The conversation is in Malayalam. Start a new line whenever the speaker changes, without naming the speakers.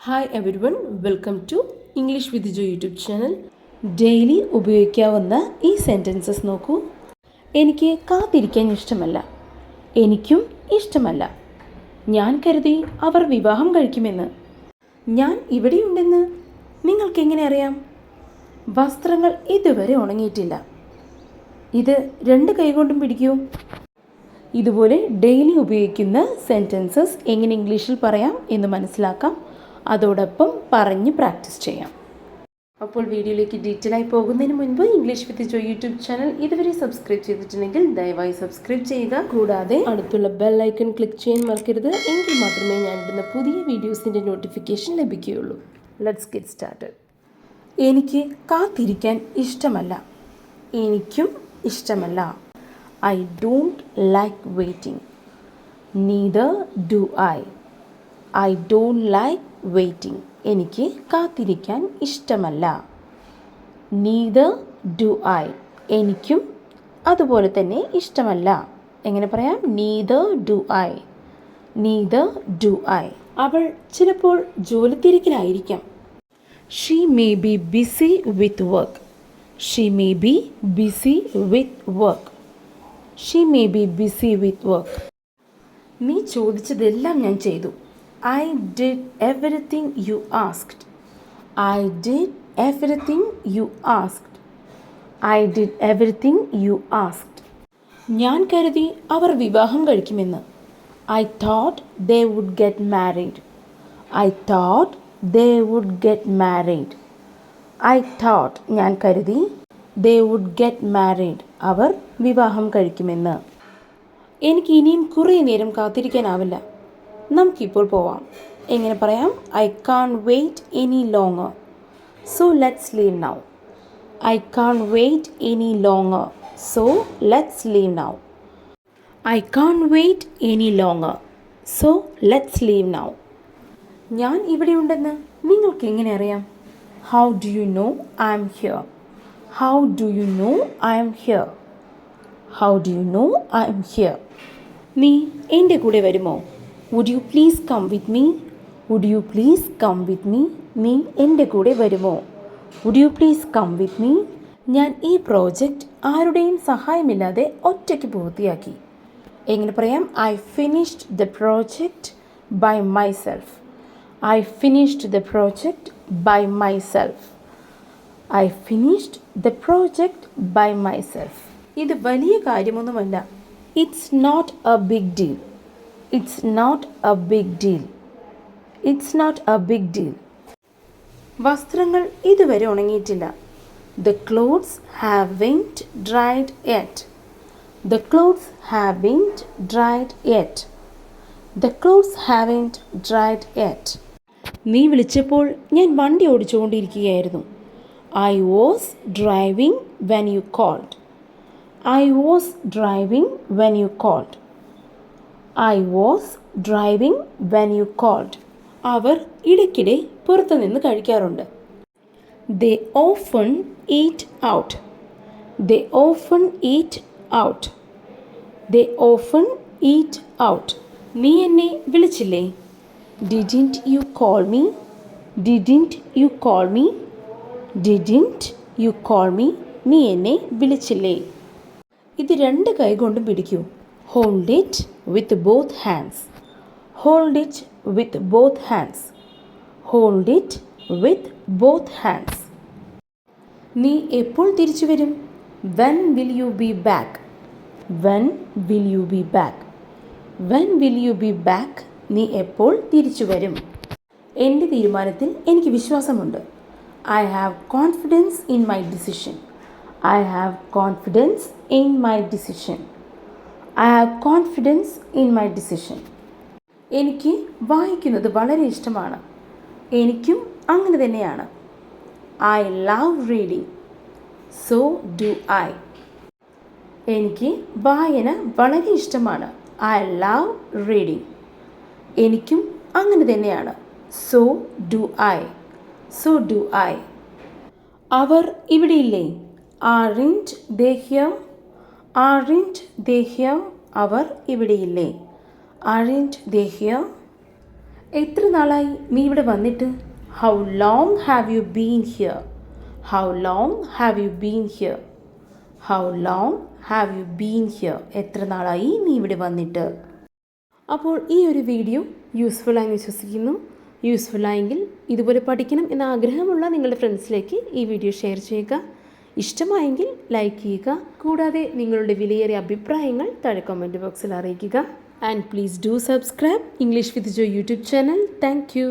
Hi everyone, welcome to English with Jo YouTube channel. Daily ഉപയോഗിക്കാവുന്ന ഈ സെൻറ്റൻസസ് നോക്കൂ. എനിക്ക് കാത്തിരിക്കാൻ ഇഷ്ടമല്ല. എനിക്കും ഇഷ്ടമല്ല. ഞാൻ കരുതി അവർ വിവാഹം കഴിക്കുമെന്ന്. ഞാൻ ഇവിടെയുണ്ടെന്ന് നിങ്ങൾക്കെങ്ങനെ അറിയാം? വസ്ത്രങ്ങൾ ഇതുവരെ ഉണങ്ങിയിട്ടില്ല. ഇത് 2 കൈകൊണ്ടും പിടിക്കൂ. ഇതുപോലെ ഡെയിലി ഉപയോഗിക്കുന്ന സെൻറ്റൻസസ് എങ്ങനെ ഇംഗ്ലീഷിൽ പറയാം എന്ന് മനസ്സിലാക്കാം. അതോടൊപ്പം പറഞ്ഞ് പ്രാക്ടീസ് ചെയ്യാം. അപ്പോൾ വീഡിയോയിലേക്ക് ഡീറ്റെയിലായി പോകുന്നതിന് മുൻപ് English with Jo YouTube channel ഇതുവരെ സബ്സ്ക്രൈബ് ചെയ്തിട്ടുണ്ടെങ്കിൽ ദയവായി സബ്സ്ക്രൈബ് ചെയ്യുക. കൂടാതെ അടുത്തുള്ള ബെൽ ഐക്കൺ ക്ലിക്ക് ചെയ്യാൻ മറക്കരുത്. എങ്കിൽ മാത്രമേ ഞാനിടുന്ന പുതിയ വീഡിയോസിൻ്റെ നോട്ടിഫിക്കേഷൻ ലഭിക്കുകയുള്ളൂ. Let's get started. എനിക്ക് കാത്തിരിക്കാൻ ഇഷ്ടമല്ല. എനിക്കും ഇഷ്ടമല്ല. I don't like waiting. Neither do I. I don't like waiting. എനിക്ക് കാത്തിരിക്കാൻ ഇഷ്ടമല്ല. Neither do I. എനിക്കും അതുപോലെ തന്നെ ഇഷ്ടമല്ല. എങ്ങനെ പറയാം? Neither do I. Neither do I. അവൾ ചിലപ്പോൾ ജോലി തിരക്കിലായിരിക്കാം. She may be busy with work. She may be busy with work. She may be busy with work. നീ ചോദിച്ചതെല്ലാം ഞാൻ ചെയ്തു. I did everything you asked. I did everything you asked. I did everything you asked. ഞാൻ കരുതി അവർ വിവാഹം കഴിക്കുമെന്ന്. I thought they would get married. I thought they would get married. I thought ഞാൻ കരുതി they would get married. അവർ വിവാഹം കഴിക്കുമെന്ന്. എനിക്ക് ഇനിയും കുറേ നേരം കാത്തിരിക്കാനാവില്ല. നമുക്കിപ്പോൾ പോവാം. എങ്ങനെ പറയാം? I can't wait any longer. So let's leave now. I can't wait any longer. So let's leave now. I can't wait any longer. So let's leave now. ഞാൻ ഇവിടെ ഉണ്ടെന്ന് നിങ്ങൾക്ക് എങ്ങനെ അറിയാം? How do you know I am here? How do you know I am here? How do you know I am here? നീ എൻ്റെ കൂടെ വരുമോ? Would you please come with me? Would you please come with me? നീ എൻ്റെ കൂടെ വരുമോ? Would you please come with me? ഞാൻ ഈ പ്രോജക്റ്റ് ആരുടെയും സഹായമില്ലാതെ ഒറ്റയ്ക്ക് പൂർത്തിയാക്കി. എങ്ങനെ പറയാം? I finished the project by myself. I finished the project by myself. I finished the project by myself. ഇത് വലിയ കാര്യമൊന്നുമല്ല. It's not a big deal. It's not a big deal. It's not a big deal. വസ്ത്രങ്ങൾ ഇതുവരെ ഉണങ്ങിയിട്ടില്ല. The clothes haven't dried yet. The clothes haven't dried yet. The clothes haven't dried yet. നീ വിളിച്ചപ്പോൾ ഞാൻ വണ്ടി ഓടിച്ചുകൊണ്ടിരിക്കുകയായിരുന്നു. I was driving when you called. I was driving when you called. I was driving when you called. അവർ ഇടയ്ക്കിടെ പുറത്തുനിന്ന് കഴിക്കാറുണ്ട്. They often eat out. They often eat out. They often eat out. നീ എന്നെ വിളിച്ചില്ലേ? Didn't you call me? Didn't you call me? Didn't you call me? നീ എന്നെ വിളിച്ചില്ലേ? ഇത് 2 കൈകൊണ്ടും പിടിക്കൂ. Hold it with both hands. Hold it with both hands. Hold it with both hands. നീ എപ്പോൾ തിരിച്ചു വരും? When will you be back? When will you be back? When will you be back? നീ എപ്പോൾ തിരിച്ചു വരും? എൻ്റെ തീരുമാനത്തിൽ എനിക്ക് വിശ്വാസമുണ്ട്. I have confidence in my decision. I have confidence in my decision. I have confidence in my decision. എനിക്ക് വായിക്കുന്നത് വളരെ ഇഷ്ടമാണ്. എനിക്കും അങ്ങനെ തന്നെയാണ്. I love reading. So do I. എനിക്ക് വായന വളരെ ഇഷ്ടമാണ്. I love reading. എനിക്കും അങ്ങനെ തന്നെയാണ്. So do I. So do I. Our ഇവിടെയില്ലേ? Aren't they here? Aren't they here? Our ഇവിടെയില്ലേ? Aren't they here? എത്ര നാളായി നീ ഇവിടെ വന്നിട്ട്? How long have you been here? How long have you been here? How long have you been here? എത്ര നാളായി നീ ഇവിടെ വന്നിട്ട്? അപ്പോൾ ഈ ഒരു വീഡിയോ യൂസ്ഫുള്ളായി വിശ്വസിക്കുന്നു. യൂസ്ഫുള്ളായെങ്കിൽ ഇതുപോലെ പഠിക്കണം എന്ന ആഗ്രഹമുള്ള നിങ്ങളുടെ ഫ്രണ്ട്സിലേക്ക് ഈ വീഡിയോ ഷെയർ ചെയ്യുക. ഇഷ്ടമായെങ്കിൽ ലൈക്ക് ചെയ്യുക. കൂടാതെ നിങ്ങളുടെ വിലയേറിയ അഭിപ്രായങ്ങൾ താഴെ കമൻറ്റ് ബോക്സിൽ അറിയിക്കുക. And please do subscribe English with Jo YouTube channel. Thank U.